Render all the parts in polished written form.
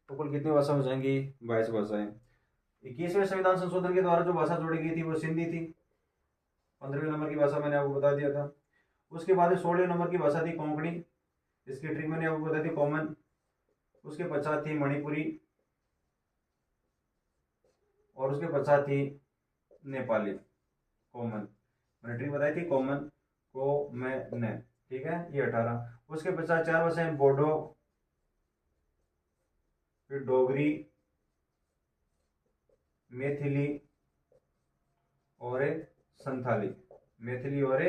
तो कुल कितनी भाषा हो जाएंगी? 22 भाषाएं। 21वें संविधान संशोधन के द्वारा जो भाषा जोड़ी गई थी वो सिंधी थी, 15वें नंबर की भाषा मैंने आपको बता दिया था। उसके बाद 16वें नंबर की भाषा थी कोंकणी, इसकी ट्रिक मैंने आपको बताई थी कॉमन। उसके पश्चात थी मणिपुरी, और उसके पश्चात थी नेपाली, कॉमन। मैंने ट्रिक बताई थी कॉमन को मैं न, ठीक है, ये 18। उसके पश्चात 4 भाषाएं बोडो, फिर डोगरी, मैथिली और संथाली, मैथिली और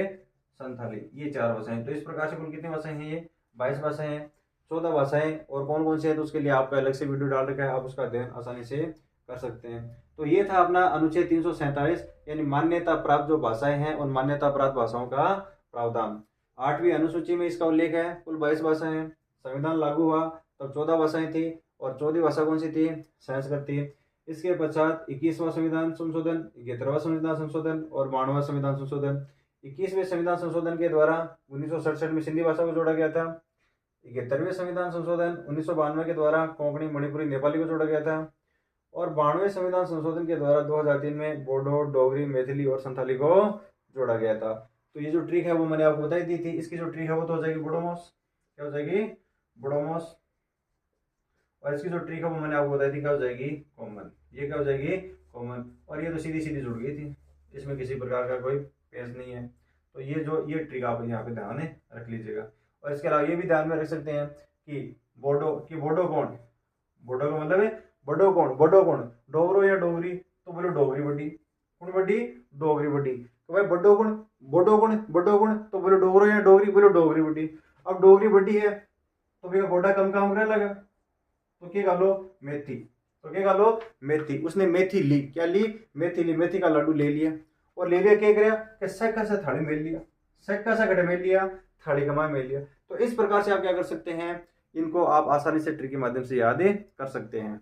संथाली, ये 4 भाषाएं। तो इस प्रकार से कुल कितनी भाषाएं हैं? ये 22 भाषाएं हैं। 14 भाषाएं और कौन कौन सी है तो उसके लिए आपका अलग से वीडियो डाल रखा है, आप उसका अध्ययन आसानी से कर सकते हैं। तो ये था अपना अनुच्छेद 347, यानी मान्यता प्राप्त जो भाषाएं हैं उन मान्यता प्राप्त भाषाओं का प्रावधान। 8वीं अनुसूची में इसका उल्लेख है। कुल 22 भाषाएं। संविधान लागू हुआ तब 14 भाषाएं थी, और 14वीं भाषा कौन सी थी? संस्कृत थी। इसके पश्चात 21वां संविधान संशोधन, 71वां संविधान संशोधन और 92वां संविधान संशोधन। 21वें संविधान संशोधन के द्वारा 1967 में सिंधी भाषा को जोड़ा गया था। 71वें संविधान संशोधन 1992 के द्वारा कोंकणी, मणिपुरी, नेपाली को जोड़ा गया था। और 92वें संविधान संशोधन के द्वारा 2003 में बोडो, डोगरी, मैथिली और संथाली को जोड़ा गया था। तो ये जो ट्रिक है वो मैंने आपको बताई दी थी। इसकी जो ट्रिक है वो तो हो जाएगी बोडोमॉस। क्या हो जाएगी? बोडोमॉस। और इसकी जो ट्रिक है वो मैंने आपको बताई थी, क्या हो जाएगी? कॉमन। ये क्या हो जाएगी? कॉमन। और ये तो सीधी सीधी जुड़ गई थी, इसमें किसी प्रकार का कोई पेंच नहीं है। तो ये ट्रिक आप यहाँ पे ध्यान में रख लीजिएगा। और इसके अलावा ये भी ध्यान में रख सकते हैं कि बोडो कौन? बोडो का मतलब है बडो कौन? बडो कौन? डोगरो या डोगरी? तो बोलो डोगरी बड़ी। कौन बड़ी? डोगरी बड़ी। तो भाई बडो कौन? बडो कौन? बडो कौन? तो बोलो डोगरो या डोगरी? बोलो डोगरी बड़ी। अब डोगरी बड़ी है तो भैया बोडा कम काम करने लगा, तो क्या कर लो? मेथी। तो क्या कर लो? मेथी। उसने मेथी ली, क्या ली? मेथी ली। मेथी का लड्डू ले लिया, और ले लिया क्या करा कि सेक्का से थाली मेल लिया, सेक्का से गड्ढे मेल लिया, थाली कमा मेल लिया। तो इस प्रकार से आप क्या कर सकते हैं, इनको आप आसानी से ट्रिक के माध्यम से याद कर सकते हैं।